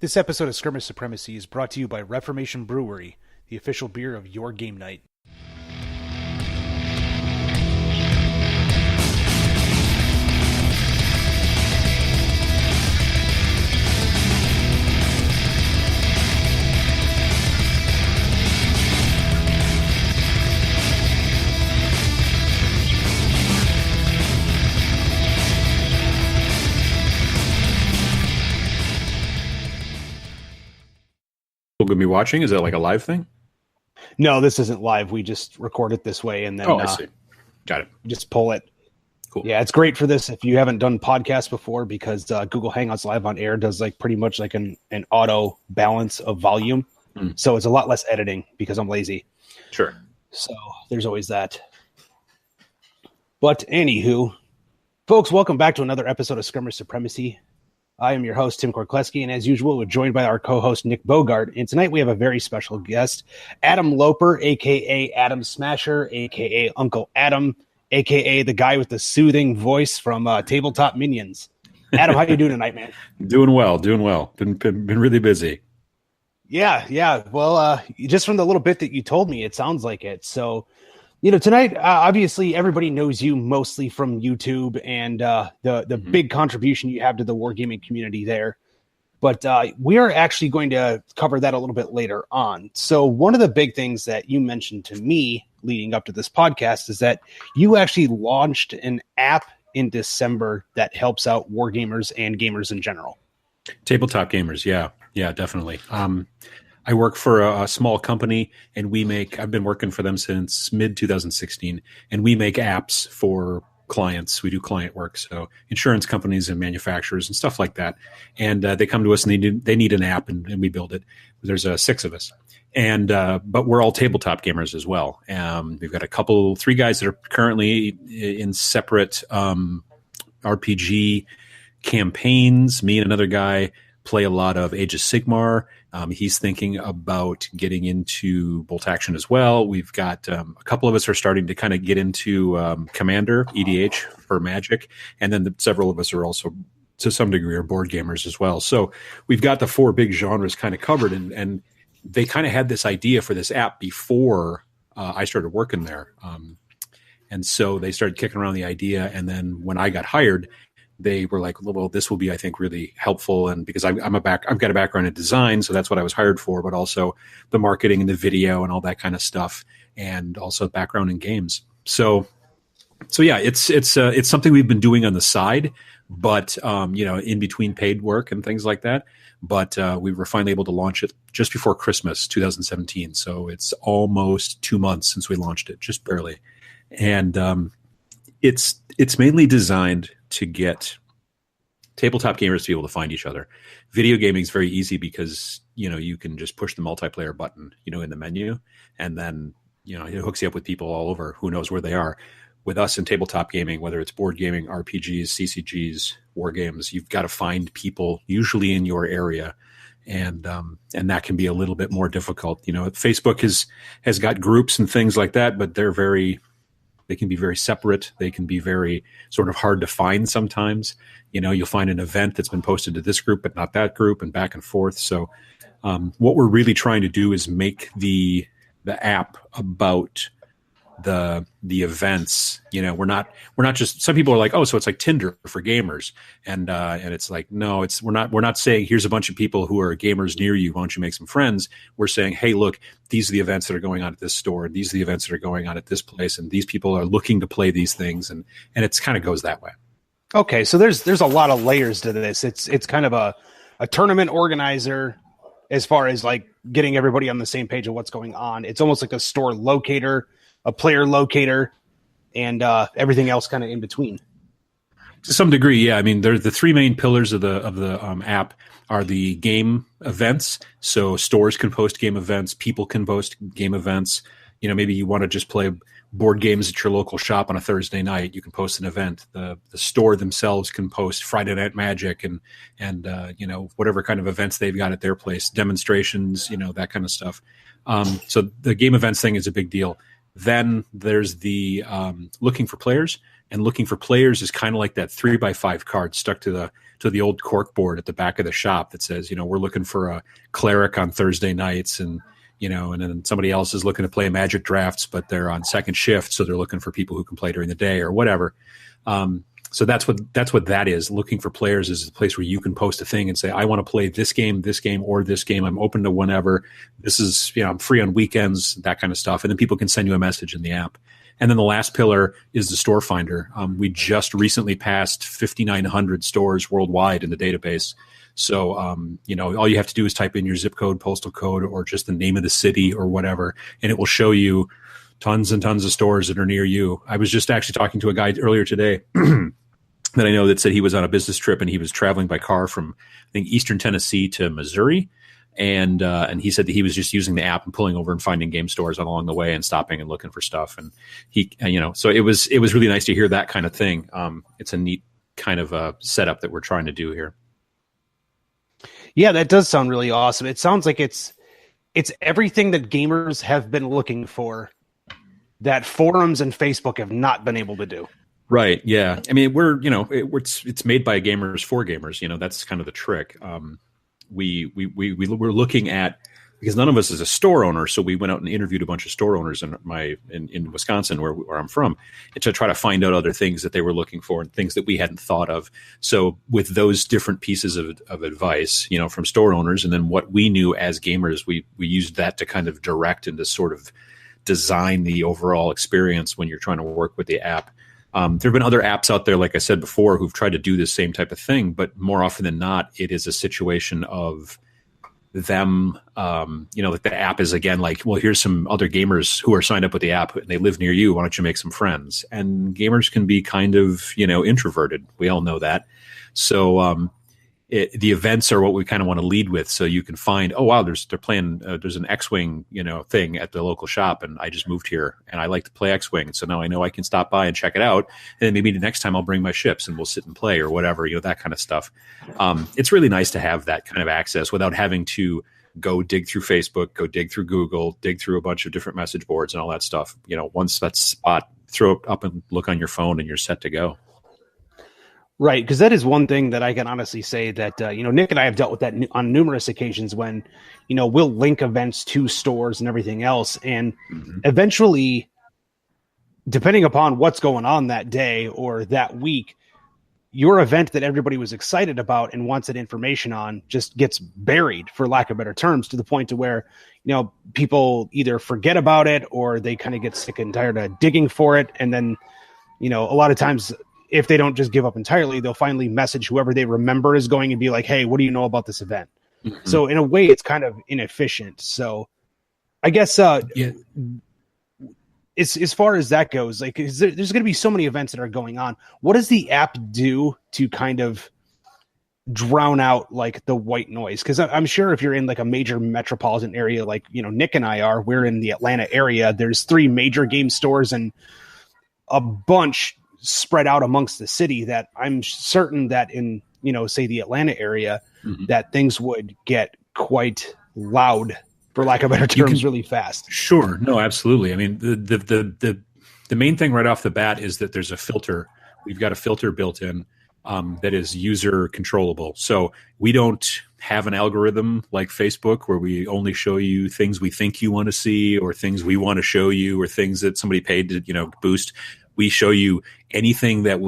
This episode of Skirmish Supremacy is brought to you by Reformation Brewery, the official beer of your game night. People going to be watching? Is that like a live thing? No, this isn't live. We just record it this way and then I see. Got it. Just pull it. Cool. Yeah, it's great for this if you haven't done podcasts before because Google Hangouts Live on Air does like pretty much like an auto balance of volume. So it's a lot less editing because I'm lazy. Sure. So there's always that. But anywho, folks, welcome back to another episode of Skirmish Supremacy. I am your host, Tim Korkleski, and as usual, we're joined by our co-host, Nick Bogart. And tonight we have a very special guest, Adam Loper, a.k.a. Adam Smasher, a.k.a. Uncle Adam, a.k.a. the guy with the soothing voice from Tabletop Minions. Adam, how you doing tonight, man? Doing well. Been really busy. Yeah. Well, just from the little bit that you told me, it sounds like it. So, tonight, obviously, everybody knows you mostly from YouTube and the big contribution you have to the wargaming community there. But we are actually going to cover that a little bit later on. So one of the big things that you mentioned to me leading up to this podcast is that you actually launched an app in December that helps out wargamers and gamers in general. Tabletop gamers, yeah, definitely. I work for a small company, and I've been working for them since mid-2016, and we make apps for clients. We do client work, so insurance companies and manufacturers and stuff like that. And they come to us, and they need an app, and we build it. There's 6 of us. And but we're all tabletop gamers as well. We've got 3 guys that are currently in separate RPG campaigns. Me and another guy play a lot of Age of Sigmar. He's thinking about getting into bolt action as well. We've got a couple of us are starting to kind of get into Commander, EDH for Magic. And then several of us are also, to some degree, are board gamers as well. So we've got the 4 big genres kind of covered. And they kind of had this idea for this app before I started working there. And so they started kicking around the idea. And then when I got hired, they were like, well, this will be, I think, really helpful. And because I've got a background in design, so that's what I was hired for, but also the marketing and the video and all that kind of stuff, and also background in games. So yeah, it's something we've been doing on the side, but in between paid work and things like that. But we were finally able to launch it just before Christmas 2017. So it's almost 2 months since we launched it, just barely. And it's mainly designed to get tabletop gamers to be able to find each other. Video gaming is very easy because, you can just push the multiplayer button, in the menu, and then, it hooks you up with people all over who knows where they are. With us in tabletop gaming, whether it's board gaming, RPGs, CCGs, war games, you've got to find people usually in your area. And that can be a little bit more difficult. Facebook has got groups and things like that, but they can be very separate. They can be very sort of hard to find sometimes. You'll find an event that's been posted to this group, but not that group, and back and forth. So what we're really trying to do is make the app about the events. We're not just, some people are like, oh, so it's like Tinder for gamers. And it's like, no, we're not saying here's a bunch of people who are gamers near you, why don't you make some friends? We're saying, hey, look, these are the events that are going on at this store. These are the events that are going on at this place. And these people are looking to play these things. And it's kind of goes that way. Okay. So there's a lot of layers to this. It's kind of a tournament organizer as far as like getting everybody on the same page of what's going on. It's almost like a store locator, a player locator, and everything else kind of in between. To some degree, yeah. I mean, the 3 main pillars of the app are the game events. So stores can post game events, people can post game events. Maybe you want to just play board games at your local shop on a Thursday night. You can post an event. The store themselves can post Friday Night Magic and whatever kind of events they've got at their place, demonstrations, that kind of stuff. So the game events thing is a big deal. Then there's the looking for players. And looking for players is kind of like that 3x5 card stuck to the old cork board at the back of the shop that says, we're looking for a cleric on Thursday nights, and and then somebody else is looking to play Magic drafts, but they're on second shift, so they're looking for people who can play during the day or whatever. So that's what that is. Looking for players is a place where you can post a thing and say, I want to play this game, or this game. I'm open to whenever. This is, I'm free on weekends, that kind of stuff. And then people can send you a message in the app. And then the last pillar is the store finder. We just recently passed 5,900 stores worldwide in the database. So, all you have to do is type in your zip code, postal code, or just the name of the city or whatever, and it will show you tons and tons of stores that are near you. I was just actually talking to a guy earlier today that I know that said he was on a business trip and he was traveling by car from, I think, Eastern Tennessee to Missouri. And he said that he was just using the app and pulling over and finding game stores along the way and stopping and looking for stuff. And he, so it was really nice to hear that kind of thing. It's a neat kind of setup that we're trying to do here. Yeah, that does sound really awesome. It sounds like it's everything that gamers have been looking for that forums and Facebook have not been able to do. Right. Yeah. I mean, it's made by gamers for gamers. That's kind of the trick. We're looking at, because none of us is a store owner, so we went out and interviewed a bunch of store owners in Wisconsin, where I'm from, to try to find out other things that they were looking for and things that we hadn't thought of. So with those different pieces of advice, from store owners, and then what we knew as gamers, we used that to kind of direct and to sort of design the overall experience when you're trying to work with the app. There have been other apps out there, like I said before, who've tried to do the same type of thing, but more often than not, it is a situation of them, like the app is again like, well, here's some other gamers who are signed up with the app and they live near you. Why don't you make some friends? And gamers can be kind of, introverted. We all know that. So, the events are what we kind of want to lead with. So you can find, oh, wow, they're playing, there's an X-Wing, thing at the local shop. And I just moved here and I like to play X-Wing. So now I know I can stop by and check it out. And then maybe the next time I'll bring my ships and we'll sit and play or whatever, that kind of stuff. It's really nice to have that kind of access without having to go dig through Facebook, go dig through Google, dig through a bunch of different message boards and all that stuff. Once that spot, throw it up and look on your phone and you're set to go. Right, because that is one thing that I can honestly say that, Nick and I have dealt with that on numerous occasions when, we'll link events to stores and everything else. And eventually, depending upon what's going on that day or that week, your event that everybody was excited about and wants that information on just gets buried, for lack of better terms, to the point to where, people either forget about it or they kind of get sick and tired of digging for it. And then, a lot of times, if they don't just give up entirely, they'll finally message whoever they remember is going and be like, hey, what do you know about this event? Mm-hmm. So in a way, it's kind of inefficient. So I guess as far as that goes, like there's going to be so many events that are going on. What does the app do to kind of drown out like the white noise? Because I'm sure if you're in like a major metropolitan area, like, Nick and I are, we're in the Atlanta area. There's 3 major game stores and a bunch spread out amongst the city that I'm certain that in, say the Atlanta area, that things would get quite loud, for lack of better terms, really fast. Sure. No, absolutely. I mean, the main thing right off the bat is that there's a filter. We've got a filter built in that is user controllable. So we don't have an algorithm like Facebook where we only show you things we think you want to see or things we want to show you or things that somebody paid to, boost. We show you anything that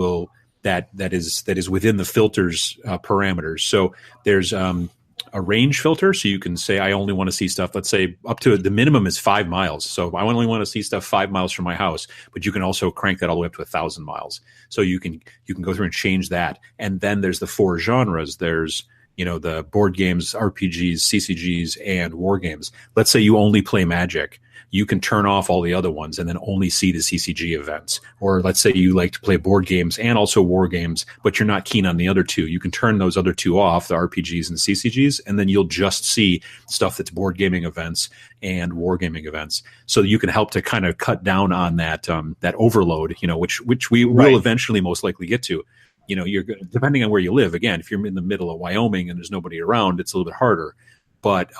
is within the filter's parameters. So there's a range filter, so you can say I only want to see stuff. Let's say up to the minimum is 5 miles. So I only want to see stuff 5 miles from my house, but you can also crank that all the way up to 1,000 miles. So you can go through and change that. And then there's the 4 genres. There's the board games, RPGs, CCGs, and war games. Let's say you only play Magic. You can turn off all the other ones and then only see the CCG events. Or let's say you like to play board games and also war games, but you're not keen on the other 2. You can turn those other 2 off, the RPGs and CCGs, and then you'll just see stuff that's board gaming events and war gaming events. So you can help to kind of cut down on that that overload, which we will eventually most likely get to. You're depending on where you live. Again, if you're in the middle of Wyoming and there's nobody around, it's a little bit harder. But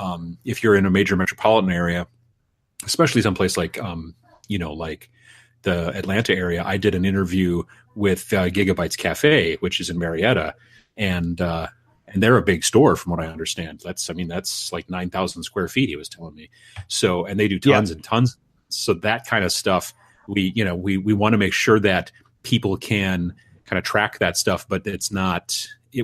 if you're in a major metropolitan area, especially someplace like, like the Atlanta area, I did an interview with Gigabytes Cafe, which is in Marietta, and they're a big store from what I understand. That's like 9,000 square feet, he was telling me. So, and they do tons and tons. So that kind of stuff, we want to make sure that people can kind of track that stuff, but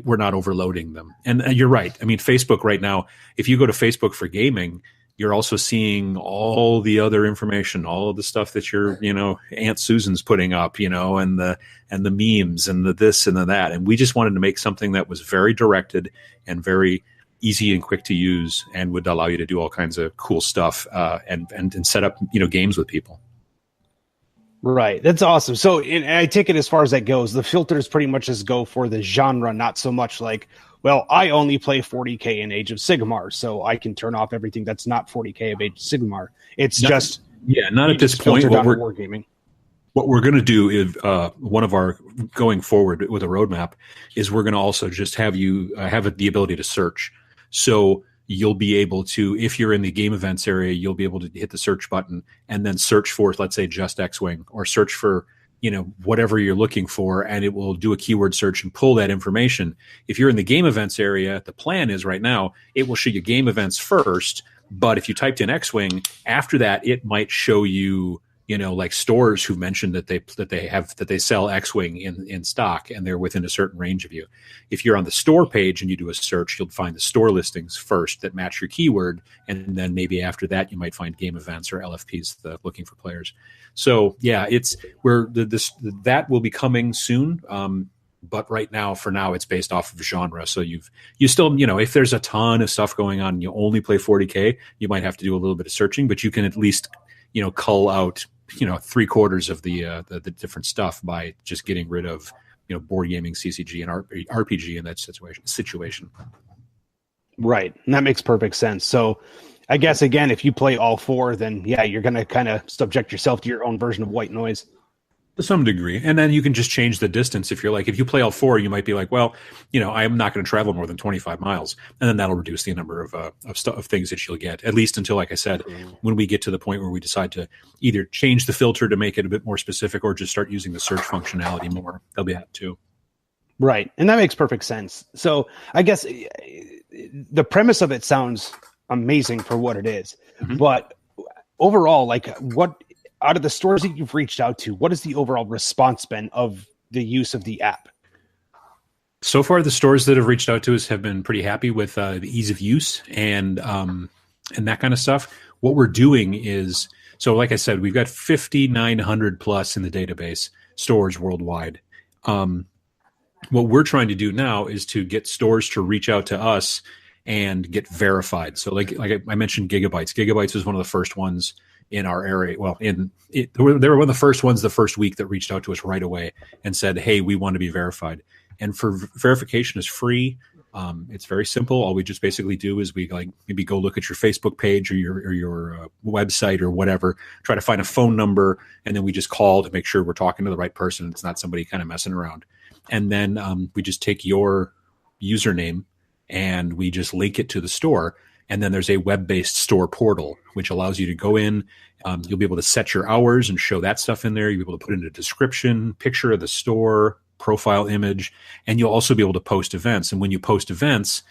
we're not overloading them. And you're right. I mean, Facebook right now, if you go to Facebook for gaming, you're also seeing all the other information, all of the stuff that your, Aunt Susan's putting up, and the memes and the this and the that. And we just wanted to make something that was very directed and very easy and quick to use and would allow you to do all kinds of cool stuff and set up, games with people. Right. That's awesome. So and I take it as far as that goes, the filters pretty much just go for the genre, not so much like, well, I only play 40K in Age of Sigmar, so I can turn off everything that's not 40K of Age of Sigmar. It's not at this point. Wargaming. What we're going to do is one of our going forward with a roadmap is we're going to also just have you have the ability to search. So you'll be able to, if you're in the game events area, you'll be able to hit the search button and then search for, let's say, just X-Wing, or search for, whatever you're looking for, and it will do a keyword search and pull that information. If you're in the game events area, the plan is right now, it will show you game events first, but if you typed in X-Wing, after that, it might show you, like stores who mentioned that they sell X-Wing in stock and they're within a certain range of you. If you're on the store page and you do a search, you'll find the store listings first that match your keyword, and then maybe after that you might find game events or LFPs looking for players. So yeah, that will be coming soon. But right now, for now, it's based off of genre. So you still, if there's a ton of stuff going on and you only play 40K, you might have to do a little bit of searching, but you can at least, cull out, 3/4 of the different stuff by just getting rid of, board gaming, CCG, and RPG in that situation. Right. And that makes perfect sense. So I guess, again, if you play all four, then yeah, you're going to kind of subject yourself to your own version of white noise. To some degree. And then you can just change the distance. If you play all four, you might be like, well, I'm not going to travel more than 25 miles. And then that'll reduce the number of things that you'll get, at least until, like I said, when we get to the point where we decide to either change the filter to make it a bit more specific or just start using the search functionality more. There'll be that too. Right. And that makes perfect sense. So I guess the premise of it sounds amazing for what it is. Mm-hmm. But overall, like, what out of the stores that you've reached out to, what has the overall response been of the use of the app? So far, the stores that have reached out to us have been pretty happy with the ease of use and that kind of stuff. What we're doing is, so like I said, we've got 5,900 plus in the database stores worldwide. What we're trying to do now is to get stores to reach out to us and get verified. So like I mentioned, Gigabytes. Gigabytes was one of the first ones in our area. Well, they were one of the first ones the first week that reached out to us right away and said, hey, we want to be verified. And for verification is free. It's very simple. All we just basically do is we maybe go look at your Facebook page or your website or whatever, try to find a phone number, and then we just call to make sure we're talking to the right person. It's not somebody kind of messing around. And then we just take your username and we just link it to the store. And then there's a web-based store portal, which allows you to go in. You'll be able to set your hours and show that stuff in there. You'll be able to put in a description, picture of the store, profile image, and you'll also be able to post events. And when you post events,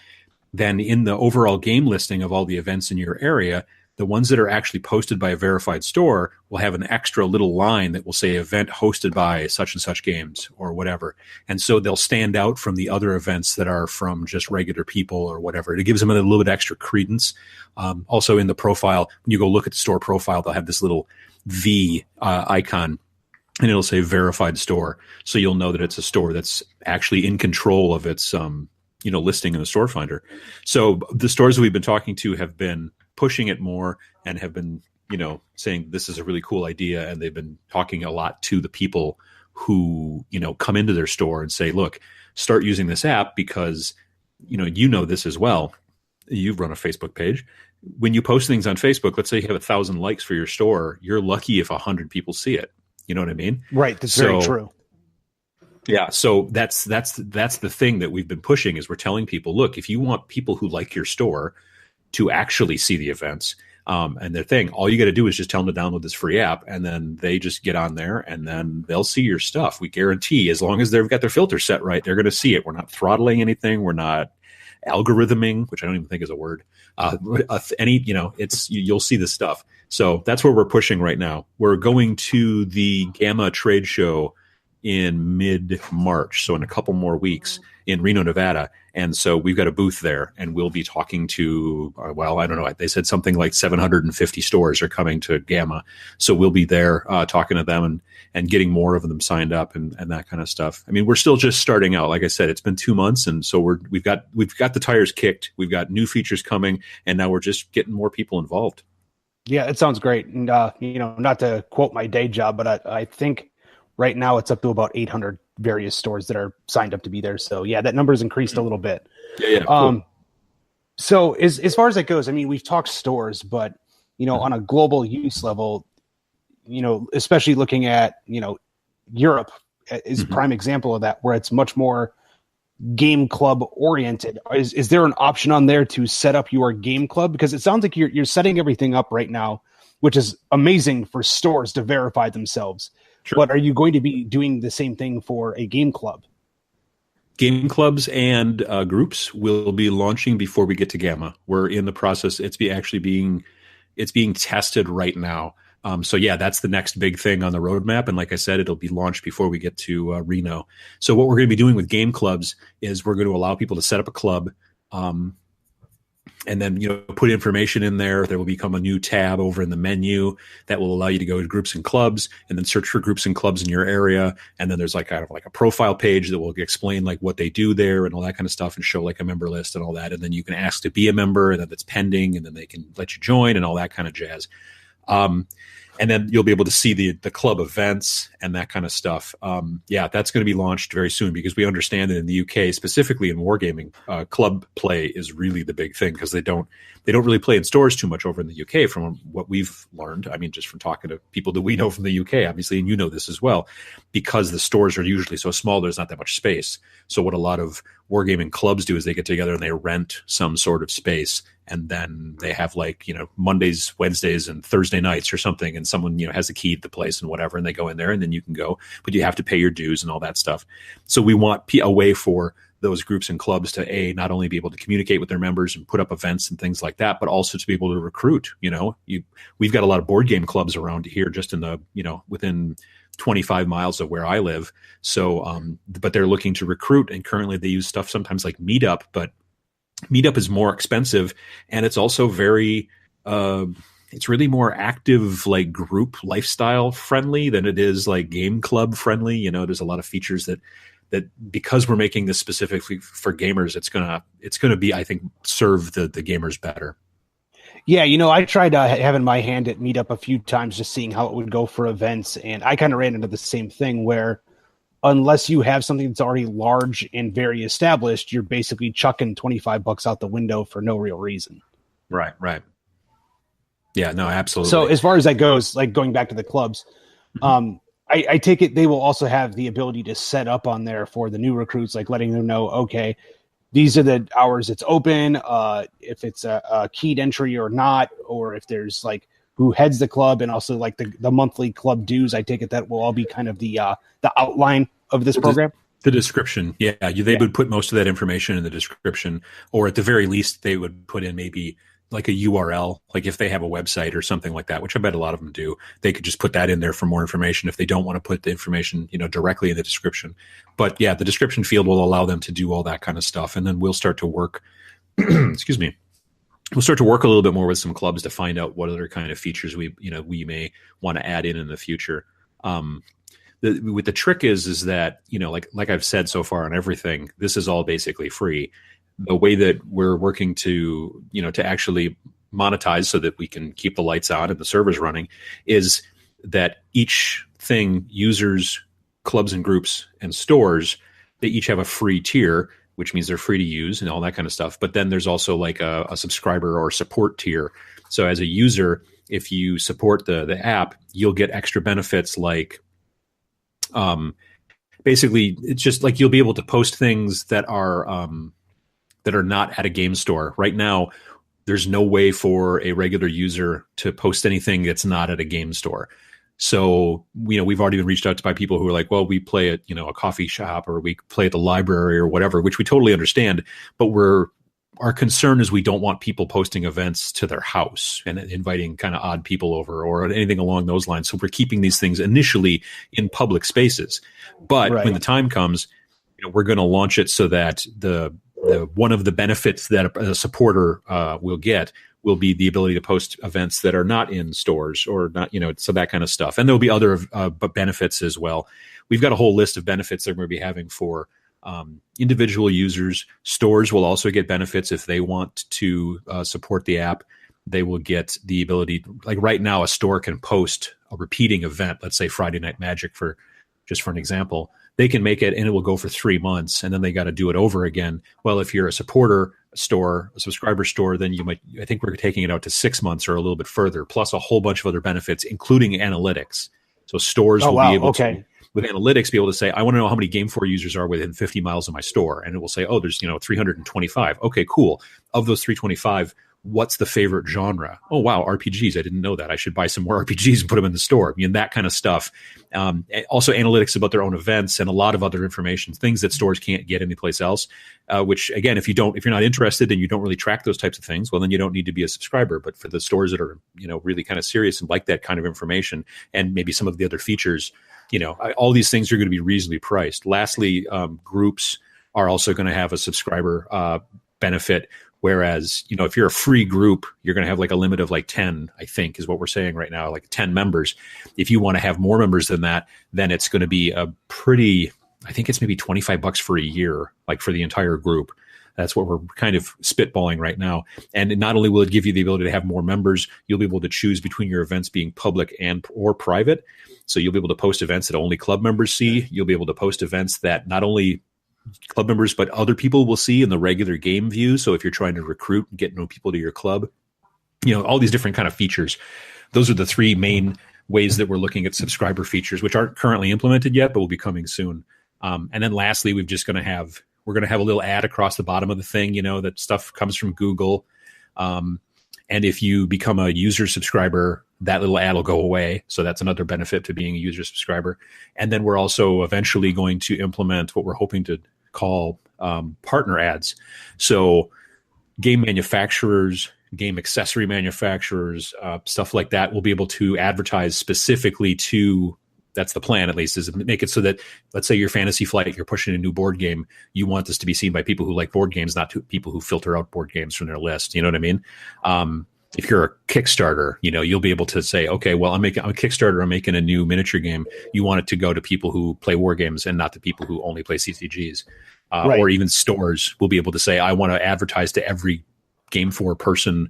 then in the overall game listing of all the events in your area, the ones that are actually posted by a verified store will have an extra little line that will say event hosted by such and such games or whatever. And so they'll stand out from the other events that are from just regular people or whatever. It gives them a little bit extra credence. Also in the profile, when you go look at the store profile, they'll have this little V icon and it'll say verified store. So you'll know that it's a store that's actually in control of its, listing in the store finder. So the stores that we've been talking to have been pushing it more and have been, saying this is a really cool idea. And they've been talking a lot to the people who, come into their store and say, look, start using this app because, this as well. You've run a Facebook page. When you post things on Facebook, let's say you have 1,000 likes for your store, you're lucky if 100 people see it. You know what I mean? Right. That's very true. Yeah. So that's the thing that we've been pushing is we're telling people, look, if you want people who like your store to actually see the events, And their thing, all you got to do is just tell them to download this free app, and then they just get on there, and then they'll see your stuff. We guarantee, as long as they've got their filter set right, they're going to see it. We're not throttling anything. We're not algorithming, which I don't even think is a word. You'll see the stuff. So that's where we're pushing right now. We're going to the GAMA trade show in mid-March, so in a couple more weeks in Reno, Nevada. And so we've got a booth there, and we'll be talking to, I don't know, they said something like 750 stores are coming to GAMA. So we'll be there talking to them and getting more of them signed up and that kind of stuff. I mean, we're still just starting out. Like I said, it's been 2 months, and so we've got the tires kicked. We've got new features coming, and now we're just getting more people involved. Yeah, it sounds great. And, not to quote my day job, but I think right now it's up to about 800 various stores that are signed up to be there. So yeah, that number's increased a little bit. Yeah. Cool. So as far as that goes, I mean, we've talked stores, but on a global use level, especially looking at, Europe is a prime example of that, where it's much more game club oriented. Is there an option on there to set up your game club? Because it sounds like you're setting everything up right now, which is amazing for stores to verify themselves. Sure. But are you going to be doing the same thing for a game club? Game clubs and groups will be launching before we get to GAMA. We're in the process. It's being tested right now. So yeah, that's the next big thing on the roadmap. And like I said, it'll be launched before we get to Reno. So what we're going to be doing with game clubs is we're going to allow people to set up a club, and then put information in there. There will become a new tab over in the menu that will allow you to go to groups and clubs, and then search for groups and clubs in your area. And then there's kind of like a profile page that will explain like what they do there and all that kind of stuff, and show like a member list and all that. And then you can ask to be a member, and then it's pending, and then they can let you join and all that kind of jazz. And then you'll be able to see the club events and that kind of stuff. That's going to be launched very soon, because we understand that in the UK, specifically in wargaming, club play is really the big thing, because they don't really play in stores too much over in the UK, from what we've learned. I mean, just from talking to people that we know from the UK, obviously, and you know this as well, because the stores are usually so small, there's not that much space. So what a lot of wargaming clubs do is they get together and they rent some sort of space, and then they have Mondays, Wednesdays, and Thursday nights or something, and someone has a key to the place and whatever, and they go in there, and then you can go, but you have to pay your dues and all that stuff. So we want a way for those groups and clubs to not only be able to communicate with their members and put up events and things like that, but also to be able to recruit. We've got a lot of board game clubs around here, just in the within 25 miles of where I live. So, but they're looking to recruit, and currently they use stuff sometimes like Meetup, but Meetup is more expensive, and it's also very, it's really more active, like group lifestyle friendly than it is like game club friendly. There's a lot of features that because we're making this specifically for gamers, it's gonna be, I think, serve the gamers better. Yeah, I tried having my hand at Meetup a few times, just seeing how it would go for events, and I kind of ran into the same thing where, unless you have something that's already large and very established, you're basically chucking $25 out the window for no real reason. Right. Yeah, no, absolutely. So as far as that goes, like going back to the clubs, I take it they will also have the ability to set up on there for the new recruits, like letting them know, okay, these are the hours it's open, if it's a keyed entry or not, or if there's like who heads the club, and also like the monthly club dues. I take it that will all be kind of the outline of this program. The description. Yeah. They would put most of that information in the description, or at the very least they would put in maybe like a URL, like if they have a website or something like that, which I bet a lot of them do, they could just put that in there for more information if they don't want to put the information, directly in the description. But yeah, the description field will allow them to do all that kind of stuff. And then we'll start to work, excuse me, we'll start to work a little bit more with some clubs to find out what other kind of features we may want to add in the future. The trick is that, like I've said so far on everything, this is all basically free. The way that we're working to actually monetize so that we can keep the lights on and the servers running is that each thing, users, clubs and groups and stores, they each have a free tier, which means they're free to use and all that kind of stuff. But then there's also like a subscriber or support tier. So as a user, if you support the app, you'll get extra benefits like basically it's just like you'll be able to post things that are not at a game store. Right now, there's no way for a regular user to post anything that's not at a game store. So, we've already been reached out to by people who are like, well, we play at, a coffee shop, or we play at the library or whatever, which we totally understand. But our concern is we don't want people posting events to their house and inviting kind of odd people over or anything along those lines. So we're keeping these things initially in public spaces. But when the time comes, we're going to launch it so that the one of the benefits that a supporter will get will be the ability to post events that are not in stores or not, so that kind of stuff. And there'll be other benefits as well. We've got a whole list of benefits that we're going to be having for individual users. Stores will also get benefits if they want to support the app. They will get the ability, like right now, a store can post a repeating event, let's say Friday Night Magic for an example. They can make it and it will go for 3 months, and then they got to do it over again. Well, if you're a supporter store, a subscriber store, then I think we're taking it out to 6 months or a little bit further, plus a whole bunch of other benefits, including analytics. So stores will be able to, with analytics, be able to say, I want to know how many GameFor users are within 50 miles of my store. And it will say, oh, there's 325. Okay, cool. Of those 325, what's the favorite genre? Oh, wow, RPGs. I didn't know that. I should buy some more RPGs and put them in the store. That kind of stuff. Also analytics about their own events and a lot of other information, things that stores can't get anyplace else, which, again, if you're not interested and you don't really track those types of things, well, then you don't need to be a subscriber. But for the stores that are, really kind of serious and like that kind of information and maybe some of the other features, all these things are going to be reasonably priced. Lastly, groups are also going to have a subscriber benefit. Whereas, if you're a free group, you're going to have like a limit of like 10, I think is what we're saying right now, like 10 members. If you want to have more members than that, then it's going to be I think it's maybe $25 for a year, like for the entire group. That's what we're kind of spitballing right now. And not only will it give you the ability to have more members, you'll be able to choose between your events being public or private. So you'll be able to post events that only club members see. You'll be able to post events that not only club members, but other people will see in the regular game view. So if you're trying to recruit and get new people to your club, all these different kind of features. Those are the three main ways that we're looking at subscriber features, which aren't currently implemented yet, but will be coming soon. And then lastly, we're going to have a little ad across the bottom of the thing, that stuff comes from Google. And if you become a user subscriber, that little ad will go away. So that's another benefit to being a user subscriber. And then we're also eventually going to implement what we're hoping to call partner ads. So game manufacturers, game accessory manufacturers, stuff like that will be able to advertise specifically to, that's the plan at least, is make it so that, let's say your Fantasy Flight, you're pushing a new board game, you want this to be seen by people who like board games, not to people who filter out board games from their list. You know what I mean? If you're a Kickstarter, you'll be able to say, okay, well, I'm a Kickstarter, I'm making a new miniature game. You want it to go to people who play war games and not to people who only play CCGs. Right. Or even stores will be able to say, I want to advertise to every GameFor person,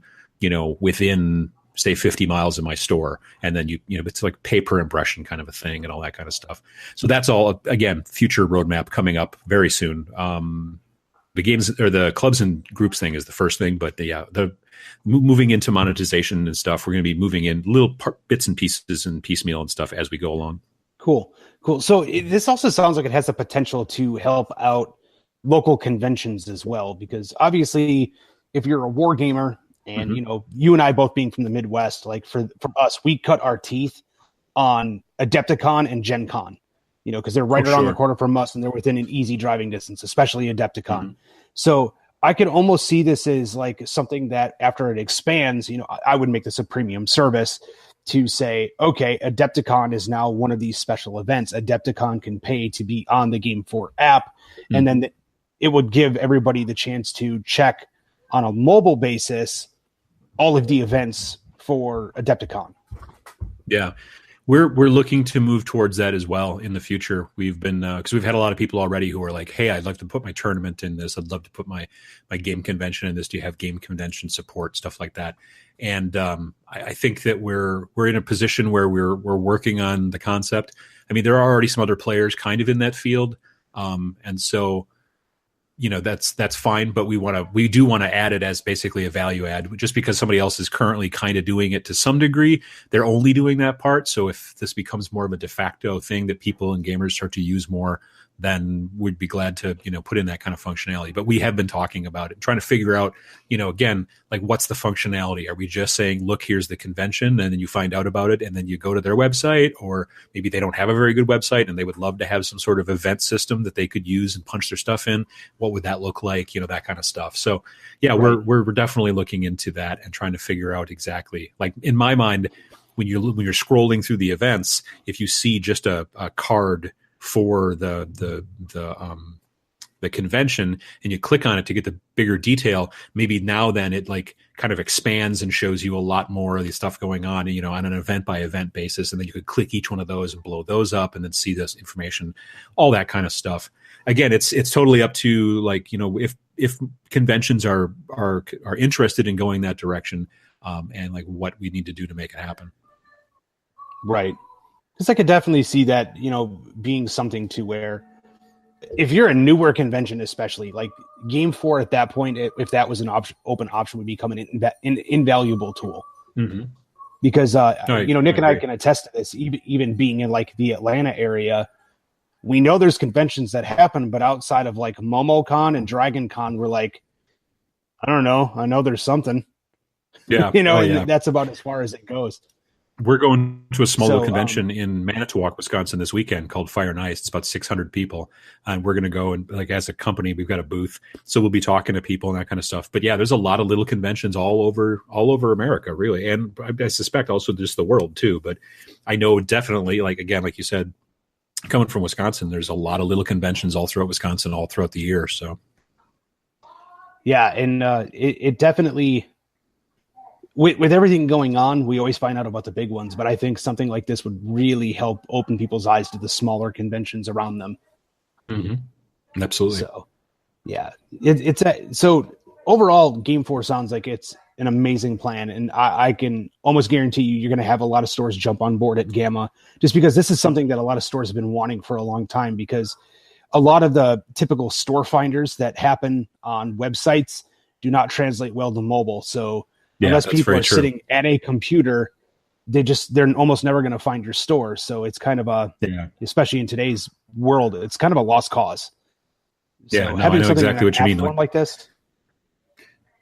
within, say, 50 miles of my store. And then it's like pay per impression kind of a thing and all that kind of stuff. So that's all, again, future roadmap coming up very soon. The games or the clubs and groups thing is the first thing, but the moving into monetization and stuff, we're going to be moving in little bits and pieces and piecemeal and stuff as we go along. Cool. So this also sounds like it has the potential to help out local conventions as well, because obviously if you're a war gamer and, you and I both being from the Midwest, like for us, we cut our teeth on Adepticon and Gen Con, because they're right around the corner from us and they're within an easy driving distance, especially Adepticon. Mm-hmm. So I could almost see this as like something that after it expands, I would make this a premium service to say, okay, Adepticon is now one of these special events. Adepticon can pay to be on the GameFor app. Mm-hmm. And then it would give everybody the chance to check on a mobile basis all of the events for Adepticon. Yeah. We're looking to move towards that as well in the future. We've been because we've had a lot of people already who are like, "Hey, I'd love to put my tournament in this. I'd love to put my game convention in this. Do you have game convention support, stuff like that?" And I think that we're in a position where we're working on the concept. I mean, there are already some other players kind of in that field, and so that's fine. But we do want to add it as basically a value add, just because somebody else is currently kind of doing it to some degree. They're only doing that part. So if this becomes more of a de facto thing that people and gamers start to use more, then we'd be glad to, put in that kind of functionality. But we have been talking about it, trying to figure out, again, like what's the functionality? Are we just saying, look, here's the convention, and then you find out about it and then you go to their website, or maybe they don't have a very good website and they would love to have some sort of event system that they could use and punch their stuff in. What would that look like? That kind of stuff. So yeah, right. we're definitely looking into that and trying to figure out exactly, like in my mind, when you're scrolling through the events, if you see just a card for the convention and you click on it to get the bigger detail, maybe now then it like kind of expands and shows you a lot more of the stuff going on, on an event by event basis. And then you could click each one of those and blow those up and then see this information, all that kind of stuff. Again, it's totally up to like, if conventions are interested in going that direction, and like what we need to do to make it happen. Right. Because I could definitely see that, being something to where if you're a newer convention, especially like GameFor at that point, if that was an open option, would become an invaluable tool. Mm-hmm. Because, Nick and I can attest to this, even being in like the Atlanta area. We know there's conventions that happen, but outside of like MomoCon and DragonCon, we're like, I don't know. I know there's something. Yeah. And that's about as far as it goes. We're going to a small little convention in Manitowoc, Wisconsin this weekend called Fire and Ice. It's about 600 people. And we're going to go and like as a company, we've got a booth. So we'll be talking to people and that kind of stuff. But yeah, there's a lot of little conventions all over America, really. And I suspect also just the world too. But I know definitely, like, again, like you said, coming from Wisconsin, there's a lot of little conventions all throughout Wisconsin, all throughout the year. So yeah, and it definitely... With everything going on, we always find out about the big ones, but I think something like this would really help open people's eyes to the smaller conventions around them. Mm-hmm. Absolutely. So, yeah, so overall, GameFor sounds like it's an amazing plan, and I can almost guarantee you're going to have a lot of stores jump on board at Gamma, just because this is something that a lot of stores have been wanting for a long time. Because a lot of the typical store finders that happen on websites do not translate well to mobile, so. Yeah, unless people are sitting at a computer, they're almost never going to find your store. So it's kind of especially in today's world, it's kind of a lost cause. So yeah, I know exactly what you mean. Like this.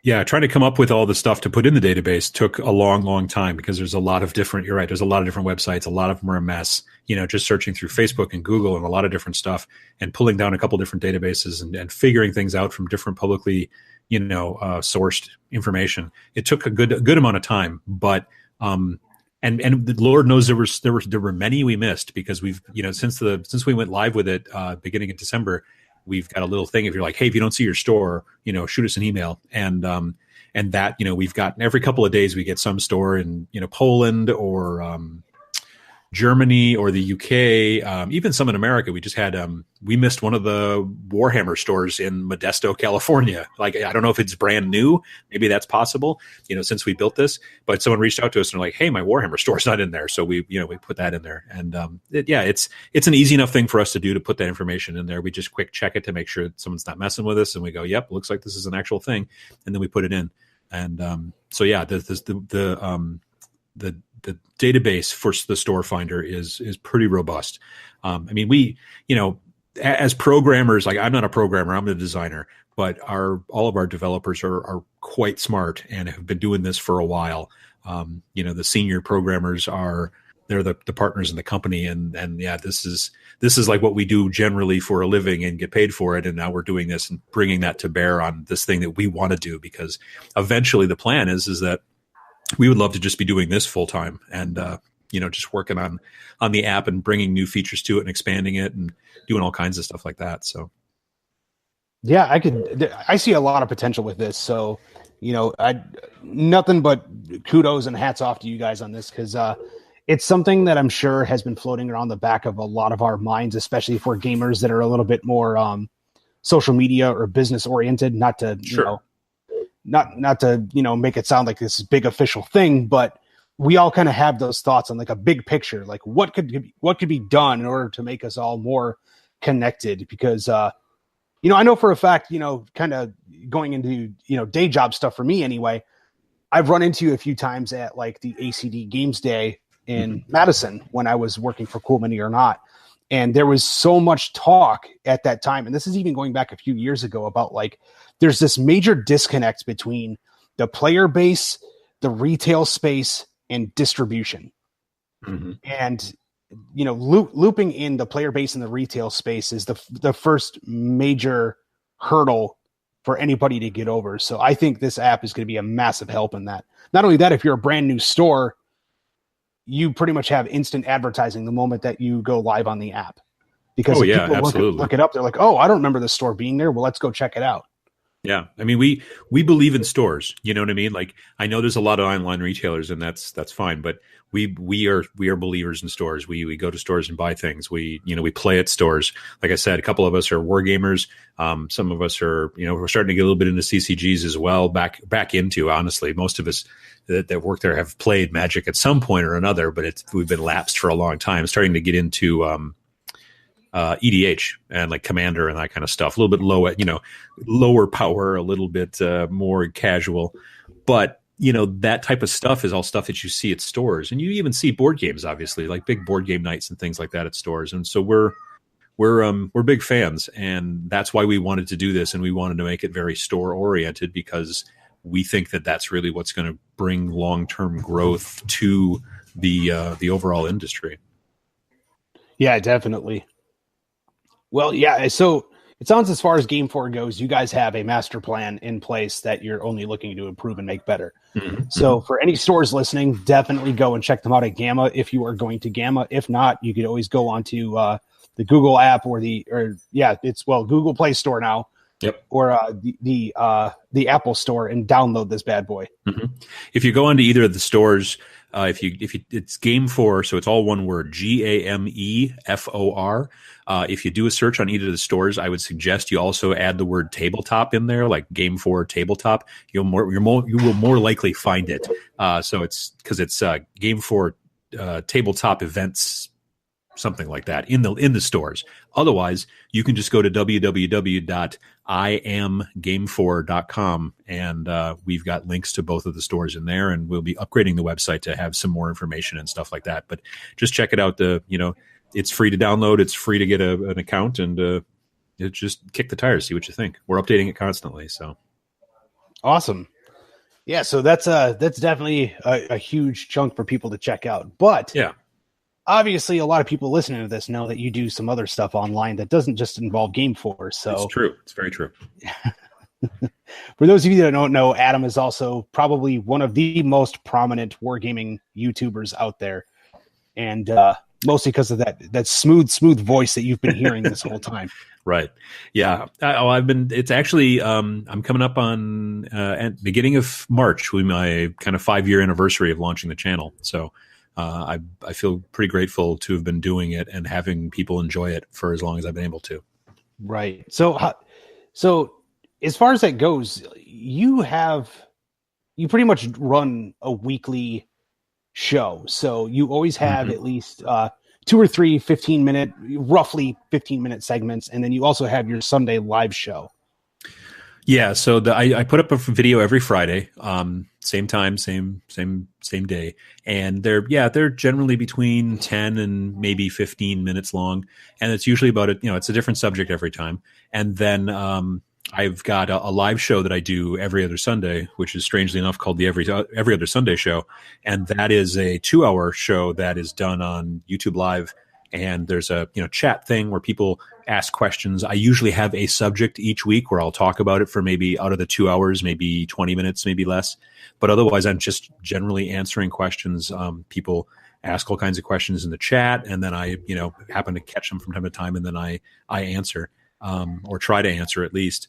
Yeah, trying to come up with all the stuff to put in the database took a long, long time because there's a lot of different, you're right, there's a lot of different websites. A lot of them are a mess, just searching through Facebook and Google and a lot of different stuff and pulling down a couple different databases and figuring things out from different publicly sourced information. It took a good amount of time, but and the Lord knows there were many we missed because we've since we went live with it beginning of December, we've got a little thing. If you're like, hey, if you don't see your store, shoot us an email, and that we've got every couple of days we get some store in Poland or Germany or the UK, even some in America. We just had, we missed one of the Warhammer stores in Modesto, California. Like, I don't know if it's brand new. Maybe that's possible, since we built this, but someone reached out to us and they're like, hey, my Warhammer store's not in there. So we put that in there. And it's an easy enough thing for us to do to put that information in there. We just quick check it to make sure that someone's not messing with us. And we go, yep, looks like this is an actual thing. And then we put it in. And so, yeah, the database for the store finder is pretty robust. I mean, we, as programmers, like I'm not a programmer, I'm a designer, but all of our developers are quite smart and have been doing this for a while. The senior programmers they're the partners in the company. And yeah, this is like what we do generally for a living and get paid for it. And now we're doing this and bringing that to bear on this thing that we want to do, because eventually the plan is that we would love to just be doing this full time and, just working on the app and bringing new features to it and expanding it and doing all kinds of stuff like that. So, yeah, I see a lot of potential with this. So, nothing but kudos and hats off to you guys on this. Cause, it's something that I'm sure has been floating around the back of a lot of our minds, especially for gamers that are a little bit more, social media or business oriented, not to, sure. Not to, make it sound like this big official thing, but we all kind of have those thoughts on like a big picture, like what could be done in order to make us all more connected. Because, I know for a fact, kind of going into, day job stuff for me anyway, I've run into you a few times at like the ACD Games Day in Madison when I was working for Cool Mini or Not. And there was so much talk at that time, and this is even going back a few years ago, about like there's this major disconnect between the player base, the retail space, and distribution. Mm-hmm. And looping in the player base and the retail space is the first major hurdle for anybody to get over. So I think this app is going to be a massive help in that. Not only that, if you're a brand new store, you pretty much have instant advertising the moment that you go live on the app. Because if people look it up, they're like, oh, I don't remember the store being there. Well, let's go check it out. Yeah. I mean, we believe in stores, you know what I mean? Like, I know there's a lot of online retailers, and that's fine, but we are believers in stores. We go to stores and buy things. We play at stores. Like I said, a couple of us are war gamers. Some of us are, we're starting to get a little bit into CCGs as well, back into, honestly, most of us that work there have played Magic at some point or another, but we've been lapsed for a long time, starting to get into, EDH and like Commander and that kind of stuff. A little bit lower power, a little bit more casual, but that type of stuff is all stuff that you see at stores, and you even see board games, obviously, like big board game nights and things like that at stores. And so we're big fans, and that's why we wanted to do this, and we wanted to make it very store oriented, because we think that that's really what's going to bring long-term growth to the overall industry. Yeah, definitely. Well, yeah, so it sounds, as far as GameFor goes, you guys have a master plan in place that you're only looking to improve and make better. Mm-hmm. So for any stores listening, definitely go and check them out at Gamma if you are going to Gamma. If not, you could always go onto the Google app Google Play Store now. Yep. Or the Apple Store and download this bad boy. Mm-hmm. If you go onto either of the stores, if you it's GameFor, so it's all one word, GameFor. If you do a search on either of the stores, I would suggest you also add the word tabletop in there, like GameFor tabletop. You will more likely find it. So it's because it's GameFor tabletop events, something like that in the stores. Otherwise, you can just go to www.iamgamefor.com, and we've got links to both of the stores in there, and we'll be upgrading the website to have some more information and stuff like that. But just check it out. It's free to download. It's free to get an account, and just kick the tires, see what you think. We're updating it constantly. So awesome. Yeah. So that's definitely a huge chunk for people to check out. But yeah. Obviously, a lot of people listening to this know that you do some other stuff online that doesn't just involve GameFor. So it's true. It's very true. For those of you that don't know, Adam is also probably one of the most prominent wargaming YouTubers out there, and mostly because of that smooth voice that you've been hearing this whole time. Right. Yeah. It's actually, I'm coming up on at beginning of March with my kind of 5-year anniversary of launching the channel. So I feel pretty grateful to have been doing it and having people enjoy it for as long as I've been able to. Right. So as far as that goes, you pretty much run a weekly show. So you always have at least 2 or 3 roughly 15-minute segments, and then you also have your Sunday live show. Yeah, so I put up a video every Friday, same time, same day, and they're generally between 10 and maybe 15 minutes long, and it's usually about it's a different subject every time. And then I've got a live show that I do every other Sunday, which is strangely enough called the Every Other Sunday Show, and that is a 2-hour show that is done on YouTube Live. And there's a chat thing where people ask questions. I usually have a subject each week where I'll talk about it for maybe out of the 2 hours, maybe 20 minutes, maybe less. But otherwise, I'm just generally answering questions. People ask all kinds of questions in the chat, and then I happen to catch them from time to time, and then I answer or try to answer at least.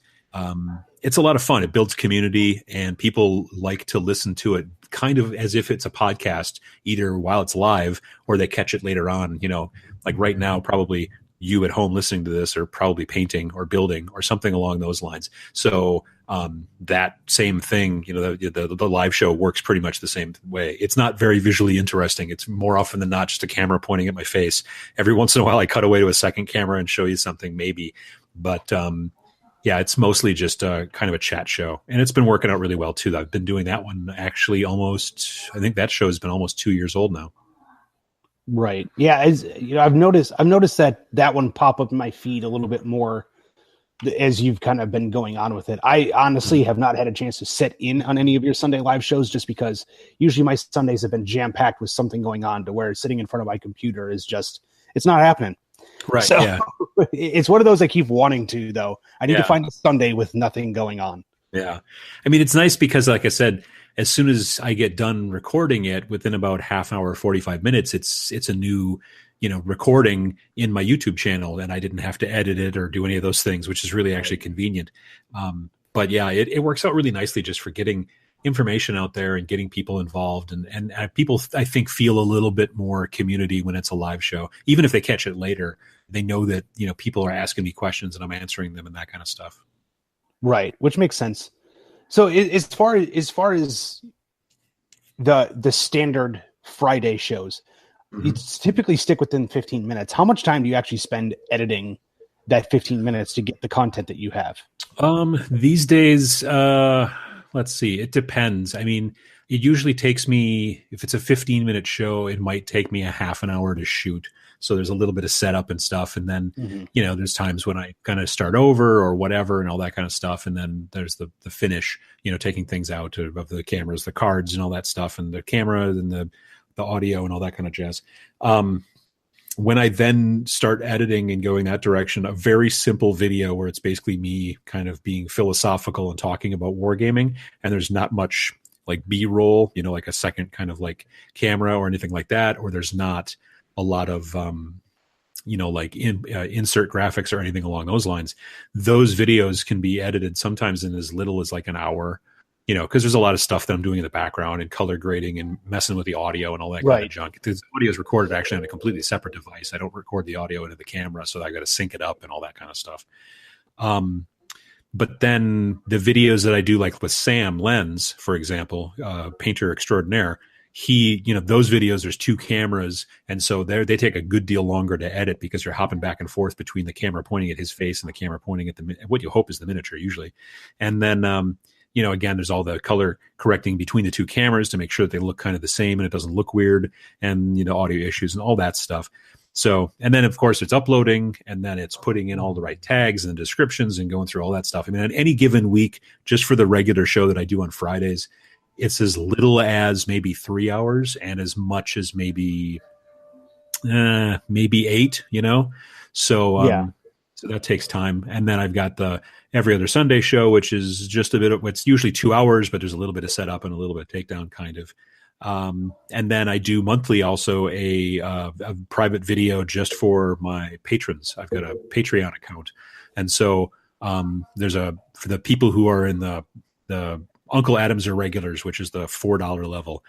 It's a lot of fun. It builds community, and people like to listen to it kind of as if it's a podcast, either while it's live or they catch it later on. Like right now, probably you at home listening to this are probably painting or building or something along those lines. So that same thing, the live show works pretty much the same way. It's not very visually interesting. It's more often than not just a camera pointing at my face. Every once in a while, I cut away to a second camera and show you something maybe. But yeah, it's mostly just kind of a chat show. And it's been working out really well, too. I've been doing that one actually I think that show has been almost 2 years old now. Right. Yeah. As you know, I've noticed that one pop up in my feed a little bit more as you've kind of been going on with it. I honestly have not had a chance to sit in on any of your Sunday live shows just because usually my Sundays have been jam packed with something going on to where sitting in front of my computer is just, it's not happening. Right. So Yeah. it's one of those I keep wanting to, though. I need to find a Sunday with nothing going on. Yeah. I mean, it's nice because, like I said, as soon as I get done recording it, within about half hour, 45 minutes, it's a new, recording in my YouTube channel, and I didn't have to edit it or do any of those things, which is really actually convenient. But yeah, it works out really nicely just for getting information out there and getting people involved, and people, I think, feel a little bit more community when it's a live show. Even if they catch it later, they know that, people are asking me questions and I'm answering them and that kind of stuff. Right, which makes sense. So as far as the standard Friday shows, you typically stick within 15 minutes. How much time do you actually spend editing that 15 minutes to get the content that you have? These days, let's see, it depends. I mean, it usually takes me, if it's a 15-minute show, it might take me a half an hour to shoot. So there's a little bit of setup and stuff. And then, there's times when I kind of start over or whatever and all that kind of stuff. And then there's the finish, taking things out of the cameras, the cards and all that stuff, and the camera and the audio and all that kind of jazz. When I then start editing and going that direction, a very simple video where it's basically me kind of being philosophical and talking about wargaming, and there's not much like B-roll, like a second kind of like camera or anything like that, or there's not a lot of insert graphics or anything along those lines. Those videos can be edited sometimes in as little as like an hour, because there's a lot of stuff that I'm doing in the background and color grading and messing with the audio and all that kind of junk. The audio is recorded actually on a completely separate device. I don't record the audio into the camera, so I got to sync it up and all that kind of stuff. But then the videos that I do, like with Sam Lenz, for example, painter extraordinaire, those videos, there's two cameras, and so they take a good deal longer to edit because you're hopping back and forth between the camera pointing at his face and the camera pointing at what you hope is the miniature usually. And then, again, there's all the color correcting between the two cameras to make sure that they look kind of the same and it doesn't look weird, and, audio issues and all that stuff. So, and then of course it's uploading, and then it's putting in all the right tags and the descriptions and going through all that stuff. I mean, on any given week, just for the regular show that I do on Fridays, it's as little as maybe 3 hours and as much as maybe 8, So, so that takes time. And then I've got the every other Sunday show, which is just a bit of, it's usually 2 hours, but there's a little bit of setup and a little bit of takedown kind of. And then I do monthly also a private video just for my patrons. I've got a Patreon account. And so, for the people who are in the Uncle Adams or regulars, which is the $4 level,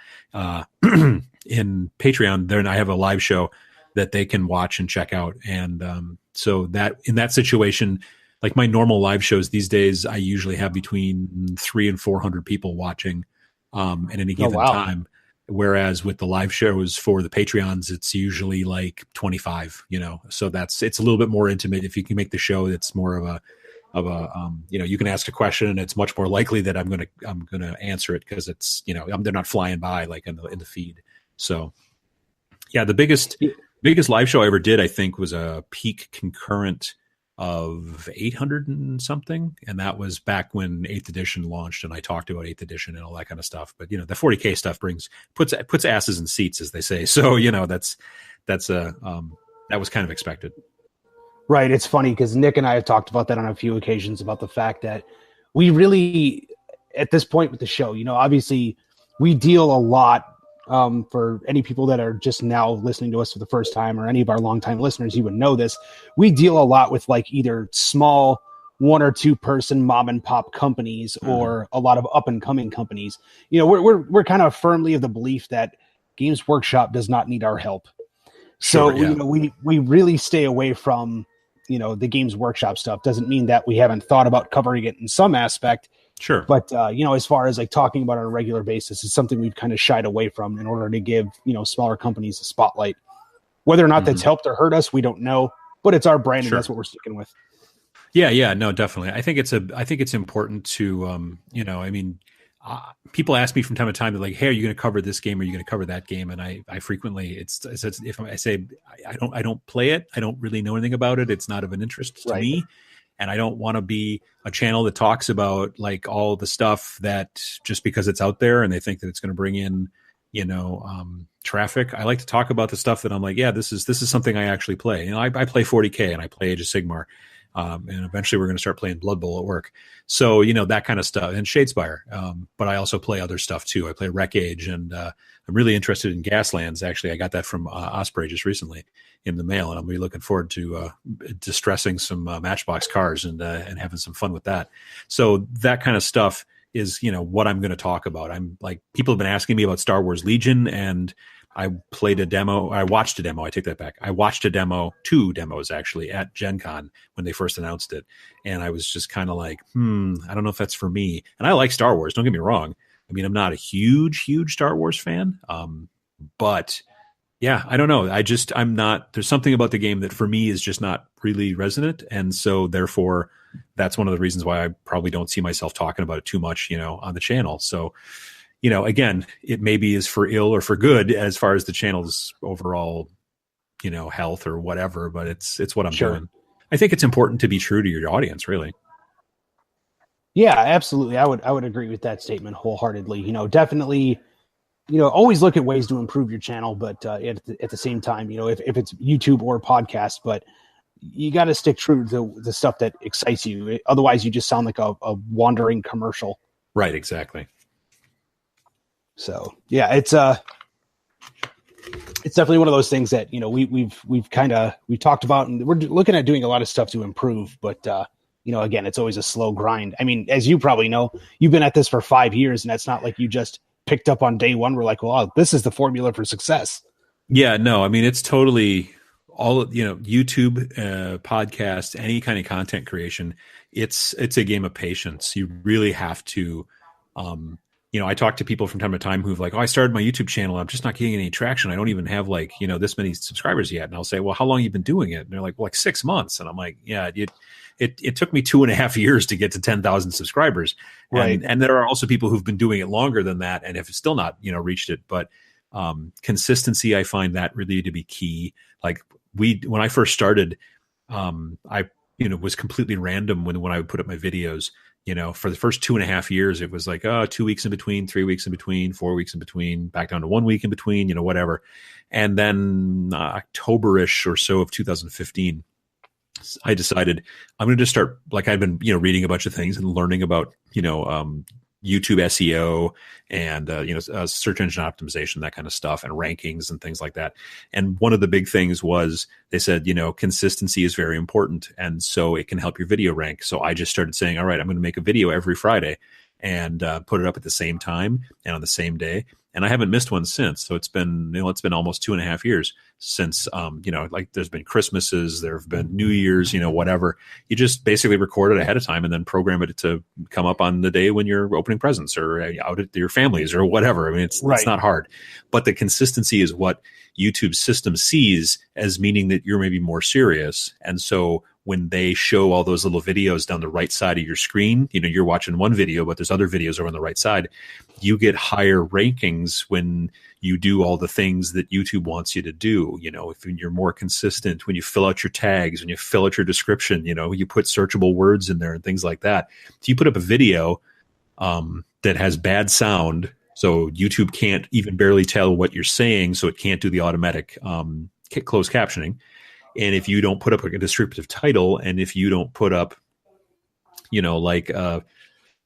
in Patreon, then I have a live show that they can watch and check out. And, so that in that situation, like my normal live shows these days, I usually have between 300 and 400 people watching, at any given time. Whereas with the live shows for the Patreons, it's usually like 25, so it's a little bit more intimate. If you can make the show, it's more of a, you can ask a question and it's much more likely that I'm going to answer it because it's, they're not flying by like in the feed. So yeah, the biggest live show I ever did, I think, was a peak concurrent of 800 and something. And that was back when 8th edition launched, and I talked about 8th edition and all that kind of stuff. But, the 40K stuff puts asses in seats, as they say. So, that was kind of expected. Right. It's funny because Nick and I have talked about that on a few occasions about the fact that we really, at this point with the show, obviously we deal a lot, for any people that are just now listening to us for the first time, or any of our longtime listeners, you would know this. We deal a lot with like either small 1 or 2 person mom and pop companies, or a lot of up and coming companies. We're kind of firmly of the belief that Games Workshop does not need our help. So, we really stay away from, the Games Workshop stuff. Doesn't mean that we haven't thought about covering it in some aspect. Sure. But, as far as like talking about it on a regular basis, it's something we've kind of shied away from in order to give, smaller companies a spotlight. Whether or not that's helped or hurt us, we don't know, but it's our brand and that's what we're sticking with. Yeah. No, definitely. I think it's important to, people ask me from time to time, they're like, "Hey, are you going to cover this game? Or are you going to cover that game?" And I frequently, it's if I say I don't play it, I don't really know anything about it. It's not of an interest to me, and I don't want to be a channel that talks about like all the stuff that just because it's out there and they think that it's going to bring in, traffic. I like to talk about the stuff that I'm like, yeah, this is something I actually play. I play 40K and I play Age of Sigmar. And eventually we're going to start playing Blood Bowl at work. So, that kind of stuff, and Shadespire. But I also play other stuff too. I play Wreck Age, and I'm really interested in Gaslands. Actually, I got that from Osprey just recently in the mail, and I'm really looking forward to distressing some Matchbox cars and having some fun with that. So that kind of stuff is, what I'm going to talk about. I'm like, people have been asking me about Star Wars Legion, and I played a demo. I watched a demo. I take that back. I watched a demo, 2 demos actually, at Gen Con when they first announced it. And I was just kind of like, I don't know if that's for me. And I like Star Wars. Don't get me wrong. I mean, I'm not a huge Star Wars fan. But yeah, I don't know. I'm not, there's something about the game that for me is just not really resonant. And so therefore that's one of the reasons why I probably don't see myself talking about it too much, on the channel. So, again, it maybe is for ill or for good as far as the channel's overall, health or whatever, but it's what I'm doing. I think it's important to be true to your audience, really. Yeah, absolutely. I would agree with that statement wholeheartedly. Definitely, always look at ways to improve your channel, but at the same time, if it's YouTube or podcast, but you got to stick true to the stuff that excites you. Otherwise, you just sound like a wandering commercial. Right, exactly. So yeah, it's definitely one of those things that we've talked about, and we're looking at doing a lot of stuff to improve. But again, it's always a slow grind. I mean, as you probably know, you've been at this for 5 years, and that's not like you just picked up on day one. We're like, well, this is the formula for success. Yeah, no, I mean, it's totally all YouTube, podcast, any kind of content creation. It's a game of patience. You really have to. I talk to people from time to time who've like, I started my YouTube channel. I'm just not getting any traction. I don't even have this many subscribers yet. And I'll say, well, how long have you been doing it? And they're like, well, like 6 months. And I'm like, yeah, it took me 2.5 years to get to 10,000 subscribers. Right. And there are also people who've been doing it longer than that and have still not, reached it. But consistency, I find that really to be key. Like when I first started, I was completely random when I would put up my videos. For the first 2.5 years, it was like, 2 weeks in between, 3 weeks in between, 4 weeks in between, back down to 1 week in between, whatever. And then October-ish or so of 2015, I decided I'm going to just start, like I'd been, reading a bunch of things and learning about, YouTube SEO and, search engine optimization, that kind of stuff, and rankings and things like that. And one of the big things was they said, consistency is very important. And so it can help your video rank. So I just started saying, all right, I'm going to make a video every Friday and put it up at the same time and on the same day. And I haven't missed one since. So it's been almost 2.5 years since, like there's been Christmases, there have been New Year's, whatever. You just basically record it ahead of time and then program it to come up on the day when you're opening presents or out at your families or whatever. I mean, it's not hard, but the consistency is what YouTube's system sees as meaning that you're maybe more serious. And so when they show all those little videos down the right side of your screen, you're watching one video, but there's other videos over on the right side, you get higher rankings when you do all the things that YouTube wants you to do. If you're more consistent, when you fill out your tags, when you fill out your description, you put searchable words in there and things like that. If you put up a video that has bad sound, so YouTube can't even barely tell what you're saying, so it can't do the automatic closed captioning. And if you don't put up like a descriptive title, and if you don't put up,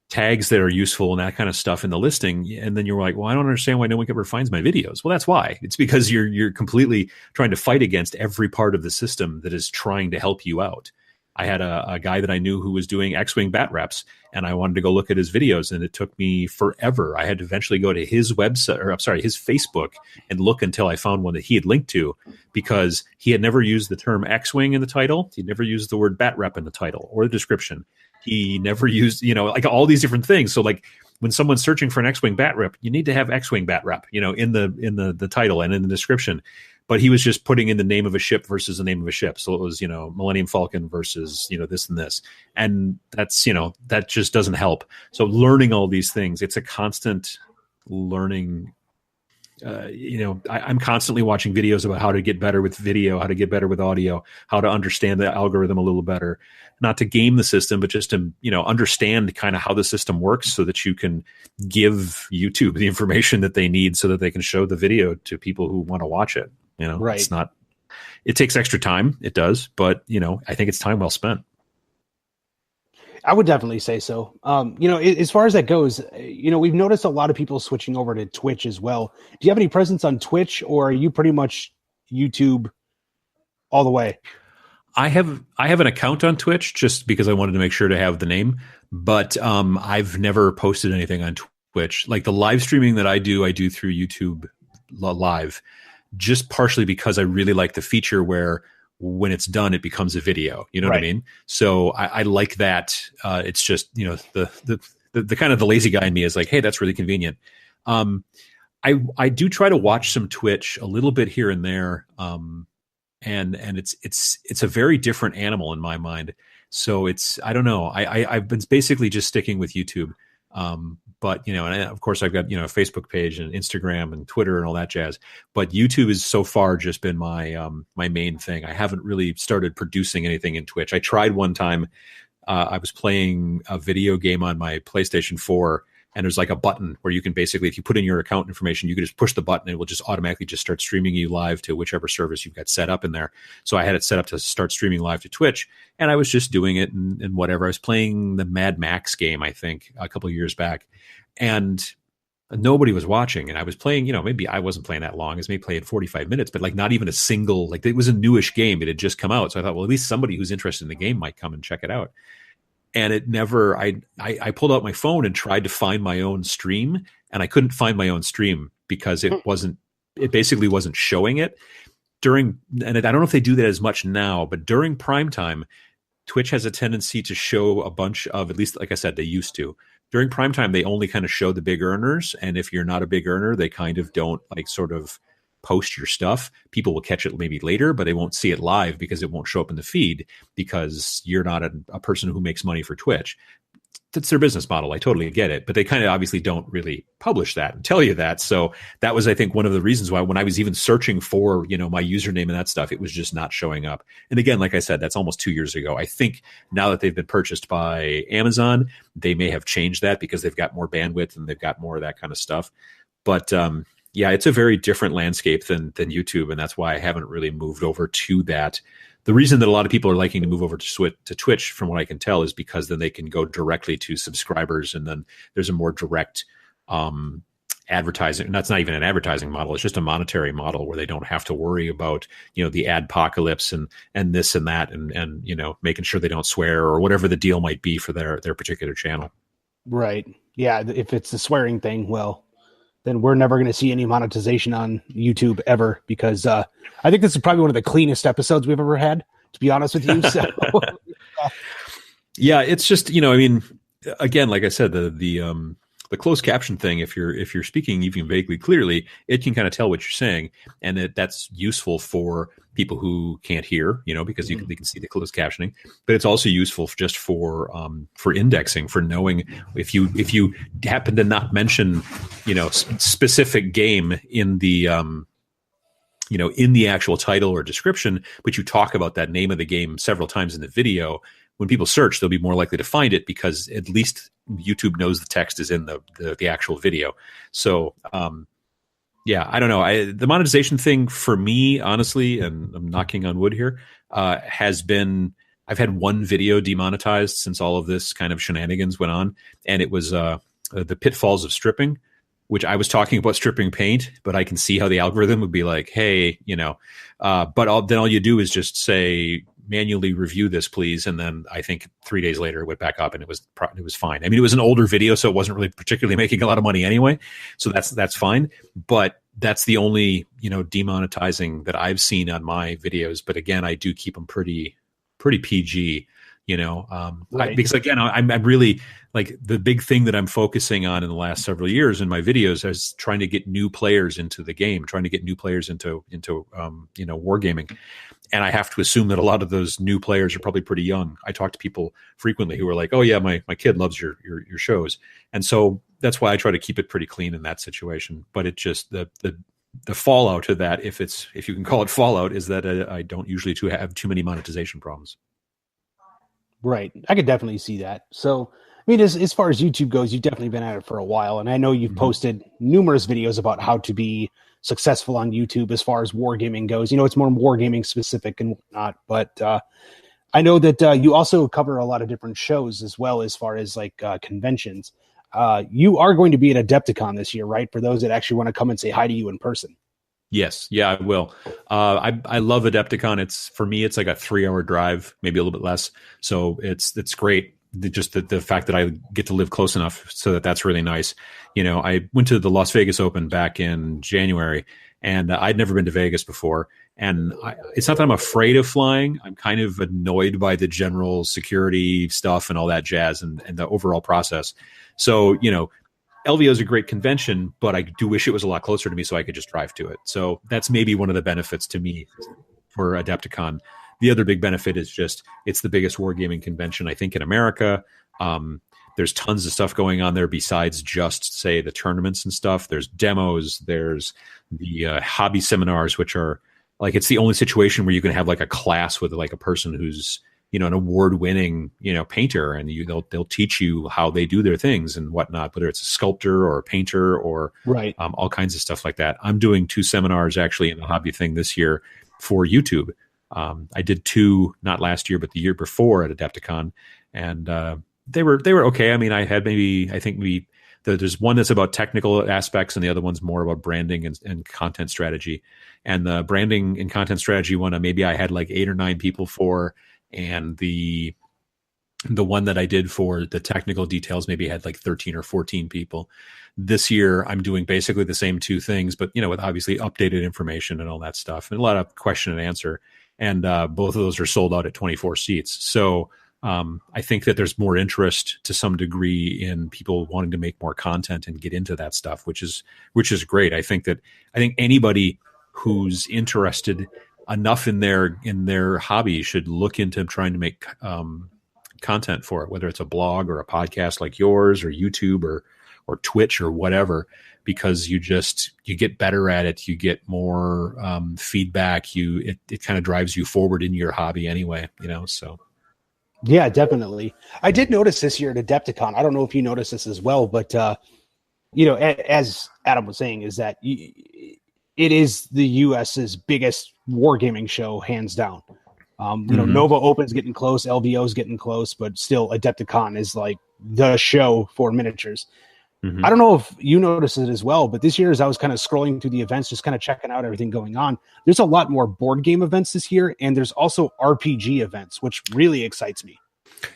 tags that are useful and that kind of stuff in the listing, and then you're like, well, I don't understand why no one ever finds my videos. Well, that's why. It's because you're completely trying to fight against every part of the system that is trying to help you out. I had a guy that I knew who was doing X-Wing bat reps, and I wanted to go look at his videos, and it took me forever. I had to eventually go to his website, his Facebook, and look until I found one that he had linked to, because he had never used the term X-Wing in the title. He'd never used the word bat rep in the title or the description. He never used, like all these different things. So like when someone's searching for an X-Wing bat rep, you need to have X-Wing bat rep, you know, in the title and in the description. But he was just putting in the name of a ship versus the name of a ship. So it was, you know, Millennium Falcon versus, you know, this and this. And that's, you know, that just doesn't help. So learning all these things, it's a constant learning. You know, I'm constantly watching videos about how to get better with video, how to get better with audio, how to understand the algorithm a little better, not to game the system, but just to, you know, understand kind of how the system works so that you can give YouTube the information that they need so that they can show the video to people who want to watch it. You know, right. It's not, it takes extra time. It does. But, you know, I think it's time well spent. I would definitely say so. You know, as far as that goes, you know, we've noticed a lot of people switching over to Twitch as well. Do you have any presence on Twitch, or are you pretty much YouTube all the way? I have an account on Twitch just because I wanted to make sure to have the name, but I've never posted anything on Twitch. Like the live streaming that I do through YouTube Live, just partially because I really like the feature where when it's done, it becomes a video. You know what I mean? So I like that. It's just, you know, the kind of the lazy guy in me is like, hey, that's really convenient. I do try to watch some Twitch a little bit here and there. And it's a very different animal in my mind. So I don't know. I've been basically just sticking with YouTube. But, you know, and of course I've got, you know, a Facebook page and Instagram and Twitter and all that jazz. But YouTube has so far just been my main thing. I haven't really started producing anything in Twitch. I tried one time. I was playing a video game on my PlayStation 4, and there's like a button where you can basically, if you put in your account information, you can just push the button and it will just automatically just start streaming you live to whichever service you've got set up in there. So I had it set up to start streaming live to Twitch, and I was just doing it and whatever. I was playing the Mad Max game, I think, a couple of years back, and nobody was watching. And I was playing, you know, maybe I wasn't playing that long. I was maybe playing 45 minutes, but like not even a single, like it was a newish game. It had just come out. So I thought, well, at least somebody who's interested in the game might come and check it out. And it never, I pulled out my phone and tried to find my own stream, and I couldn't find my own stream because it basically wasn't showing it during, and I don't know if they do that as much now, but during prime time, Twitch has a tendency to show a bunch of, at least like I said, they used to. During prime time, they only kind of show the big earners. And if you're not a big earner, they kind of don't like sort of post your stuff. People will catch it maybe later, but they won't see it live because it won't show up in the feed because you're not a person who makes money for Twitch. That's their business model. I totally get it, but they kind of obviously don't really publish that and tell you that. So that was, I think, one of the reasons why when I was even searching for, you know, my username and that stuff, it was just not showing up. And again, like I said, that's almost 2 years ago. I think now that they've been purchased by Amazon, they may have changed that because they've got more bandwidth and they've got more of that kind of stuff. But, yeah, it's a very different landscape than YouTube, and that's why I haven't really moved over to that. The reason that a lot of people are liking to move over to Twitch, from what I can tell, is because then they can go directly to subscribers, and then there's a more direct advertising. And that's not even an advertising model; it's just a monetary model where they don't have to worry about, you know, the adpocalypse and this and that, and you know, making sure they don't swear or whatever the deal might be for their particular channel. Right. Yeah. If it's the swearing thing, well, then we're never going to see any monetization on YouTube ever, because I think this is probably one of the cleanest episodes we've ever had, to be honest with you. So, yeah, it's just, you know, I mean, again, like I said, the closed caption thing, if you're speaking even vaguely clearly, it can kind of tell what you're saying, and that's useful for people who can't hear, you know, because they can see the closed captioning. But it's also useful just for indexing, for knowing if you happen to not mention, you know, specific game in the you know, in the actual title or description, but you talk about that name of the game several times in the video. When people search, they'll be more likely to find it because at least YouTube knows the text is in the actual video. So, yeah, I don't know. The monetization thing for me, honestly, and I'm knocking on wood here, has been, I've had one video demonetized since all of this kind of shenanigans went on. And it was the pitfalls of stripping, which I was talking about stripping paint, but I can see how the algorithm would be like, hey, you know, but then all you do is just say, manually review this, please. And then I think 3 days later it went back up and it was fine. I mean, it was an older video, so it wasn't really particularly making a lot of money anyway. So that's fine. But that's the only, you know, demonetizing that I've seen on my videos. But again, I do keep them pretty PG. Right. Because again, I'm really like the big thing that I'm focusing on in the last several years in my videos is trying to get new players into the game, trying to get new players into wargaming. And I have to assume that a lot of those new players are probably pretty young. I talk to people frequently who are like, "Oh yeah, my kid loves your shows," and so that's why I try to keep it pretty clean in that situation. But it just the fallout to that, if you can call it fallout, is that I don't usually have too many monetization problems. Right. I could definitely see that. So, I mean, as far as YouTube goes, you've definitely been at it for a while. And I know you've posted numerous videos about how to be successful on YouTube as far as wargaming goes. It's more wargaming specific and whatnot. But I know that you also cover a lot of different shows as well as far as like conventions. You are going to be at Adepticon this year, right? For those that actually want to come and say hi to you in person. Yes. Yeah, I will. I love Adepticon. For me, it's like a 3-hour drive, maybe a little bit less. So it's great. Just the fact that I get to live close enough so that's really nice. I went to the Las Vegas Open back in January, and I'd never been to Vegas before. And it's not that I'm afraid of flying. I'm kind of annoyed by the general security stuff and all that jazz and the overall process. So, LVO is a great convention, but I do wish it was a lot closer to me so I could just drive to it. So that's maybe one of the benefits to me for Adepticon. The other big benefit is just it's the biggest wargaming convention, I think, in America. There's tons of stuff going on there besides just, say, the tournaments and stuff. There's demos. There's the hobby seminars, which are like it's the only situation where you can have like a class with like a person who's an award-winning, painter, and they'll teach you how they do their things and whatnot, whether it's a sculptor or a painter or right. All kinds of stuff like that. I'm doing 2 seminars actually in the hobby thing this year for YouTube. I did 2, not last year, but the year before at Adepticon, and they were okay. I mean, there's one that's about technical aspects and the other one's more about branding and content strategy. And the branding and content strategy one, maybe I had like 8 or 9 people for. And the one that I did for the technical details maybe had like 13 or 14 people. This year, I'm doing basically the same 2 things, but with obviously updated information and all that stuff, and a lot of question and answer. And both of those are sold out at 24 seats. So I think that there's more interest to some degree in people wanting to make more content and get into that stuff, which is great. I think anybody who's interested enough in their hobby should look into trying to make content for it, whether it's a blog or a podcast like yours or YouTube or Twitch or whatever, because you get better at it. You get more feedback. It kind of drives you forward in your hobby anyway, so. Yeah, definitely. I did notice this year at Adepticon. I don't know if you noticed this as well, but as Adam was saying, is that it is the U.S.'s biggest wargaming show, hands down. Nova Open's getting close, LVO's getting close, but still Adepticon is like the show for miniatures. I don't know if you noticed it as well, but this year, as I was kind of scrolling through the events, just kind of checking out everything going on, there's a lot more board game events this year, and there's also RPG events, which really excites me.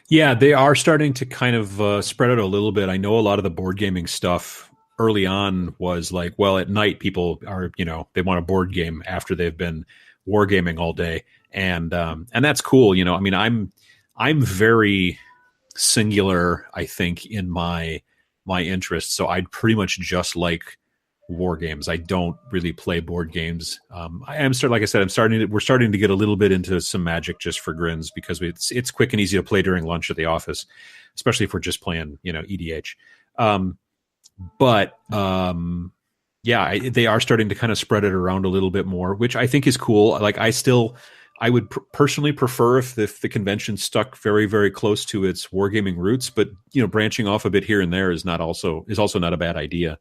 Yeah, they are starting to kind of spread out a little bit. I know a lot of the board gaming stuff early on was like, well, at night people are, they want a board game after they've been wargaming all day, and that's cool. I mean, I'm very singular, I think, in my interests. So I'd pretty much just like war games. I don't really play board games. We're starting to get a little bit into some Magic just for grins, because it's quick and easy to play during lunch at the office, especially if we're just playing, EDH. They are starting to kind of spread it around a little bit more, which I think is cool. Like I would personally prefer if the convention stuck very, very close to its wargaming roots, but branching off a bit here and there is also not a bad idea.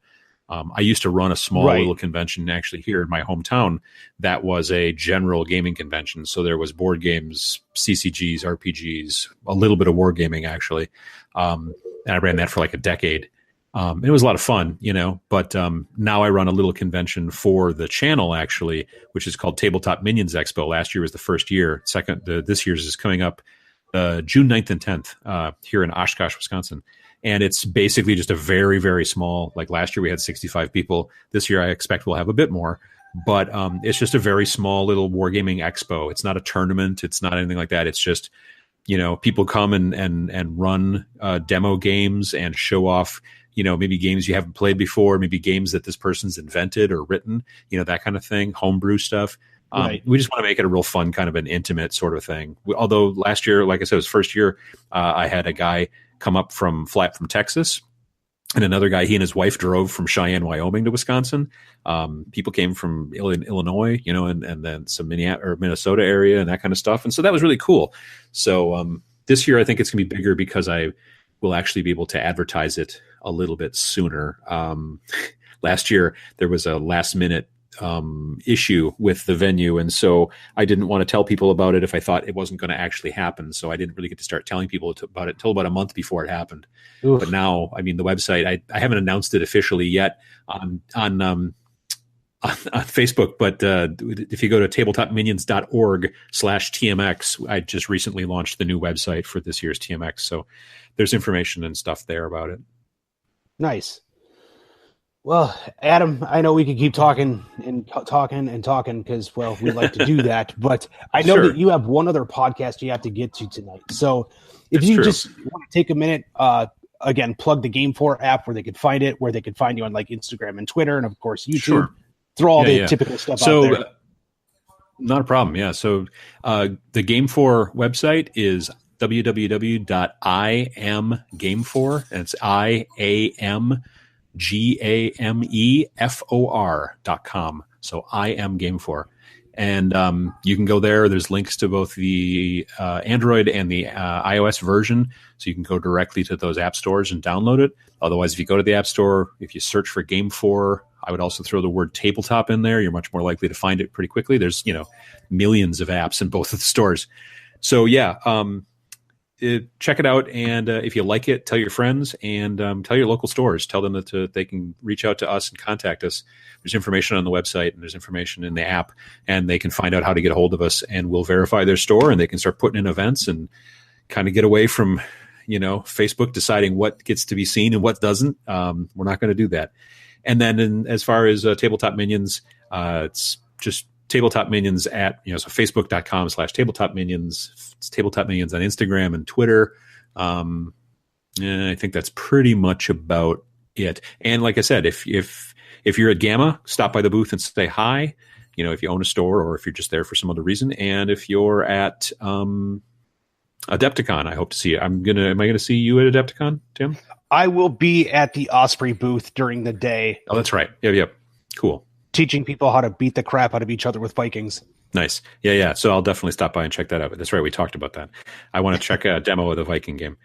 I used to run a small little convention actually here in my hometown that was a general gaming convention. So there was board games, CCGs, RPGs, a little bit of wargaming actually, and I ran that for like a decade. It was a lot of fun, but now I run a little convention for the channel, actually, which is called Tabletop Minions Expo. Last year was the first year. This year's is coming up June 9th and 10th here in Oshkosh, Wisconsin. And it's basically just a very, very small, like last year we had 65 people. This year I expect we'll have a bit more. But it's just a very small little wargaming expo. It's not a tournament. It's not anything like that. It's just people come and run demo games and show off, maybe games you haven't played before, maybe games that this person's invented or written, that kind of thing, homebrew stuff. Right. We just want to make it a real fun, kind of an intimate sort of thing. Although last year, like I said, it was first year, I had a guy come up from Texas, and another guy, he and his wife drove from Cheyenne, Wyoming to Wisconsin. People came from Illinois, and then some Minnesota area and that kind of stuff. And so that was really cool. So this year, I think it's going to be bigger because I will actually be able to advertise it a little bit sooner. Last year, there was a last minute issue with the venue, and so I didn't want to tell people about it if I thought it wasn't going to actually happen. So I didn't really get to start telling people about it until about a month before it happened. Oof. But now, the website, I haven't announced it officially yet on Facebook, but if you go to tabletopminions.org/TMX, I just recently launched the new website for this year's TMX, so there's information and stuff there about it. Nice. Well, Adam, I know we could keep talking because, well, we like to do that. But I know that you have one other podcast you have to get to tonight. So if you just want to take a minute, again, plug the GameFor app where they could find it, where they could find you on like Instagram and Twitter, and of course YouTube. Sure. Throw all the typical stuff out there. Not a problem. Yeah. So the GameFor website is www.iamgamefor, and it's IAMGAMEFOR.com. So IamGameFor. And you can go there. There's links to both the Android and the iOS version. So you can go directly to those app stores and download it. Otherwise, if you go to the app store, if you search for GameFor, I would also throw the word tabletop in there. You're much more likely to find it pretty quickly. There's, millions of apps in both of the stores. So check it out. And if you like it, tell your friends and tell your local stores. Tell them that they can reach out to us and contact us. There's information on the website and there's information in the app, and they can find out how to get a hold of us, and we'll verify their store, and they can start putting in events and kind of get away from, Facebook deciding what gets to be seen and what doesn't. We're not going to do that. And then as far as Tabletop Minions, it's just Tabletop Minions at, so facebook.com/Tabletop Minions. It's Tabletop Minions on Instagram and Twitter. And I think that's pretty much about it. And like I said, if you're at Gamma, stop by the booth and say hi, if you own a store or if you're just there for some other reason. And if you're at Adepticon, I hope to see you. Am I going to see you at Adepticon, Tim? I will be at the Osprey booth during the day. Oh, that's right. Yep. Cool. Teaching people how to beat the crap out of each other with Vikings. Nice. Yeah. So I'll definitely stop by and check that out. That's right. We talked about that. I want to check a demo of the Viking game.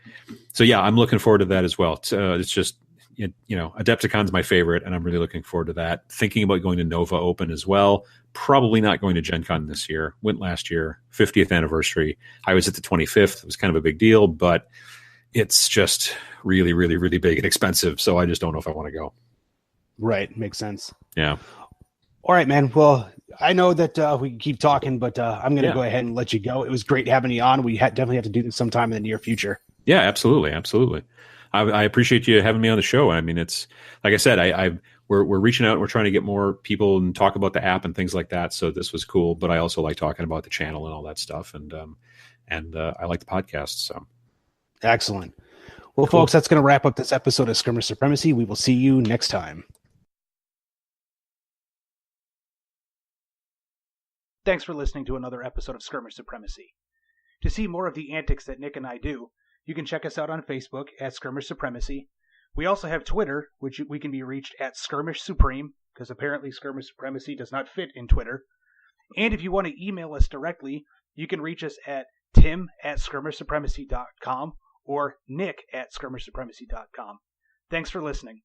So yeah, I'm looking forward to that as well. It's just, Adepticon's my favorite, and I'm really looking forward to that. Thinking about going to Nova Open as well. Probably not going to Gen Con this year. Went last year, 50th anniversary. I was at the 25th. It was kind of a big deal, but it's just really, really, really big and expensive. So I just don't know if I want to go. Right. Makes sense. Yeah. All right, man. Well, I know that we can keep talking, but I'm going to go ahead and let you go. It was great having you on. We definitely have to do this sometime in the near future. Yeah, absolutely. I appreciate you having me on the show. I mean, it's like I said, we're reaching out and we're trying to get more people and talk about the app and things like that. So this was cool, but I also like talking about the channel and all that stuff. And I like the podcast. So excellent. Well, cool. Folks, that's going to wrap up this episode of Skirmish Supremacy. We will see you next time. Thanks for listening to another episode of Skirmish Supremacy. To see more of the antics that Nick and I do, you can check us out on Facebook at Skirmish Supremacy. We also have Twitter, which we can be reached at Skirmish Supreme, because apparently Skirmish Supremacy does not fit in Twitter. And if you want to email us directly, you can reach us at tim@skirmishsupremacy.com or nick@skirmishsupremacy.com. Thanks for listening.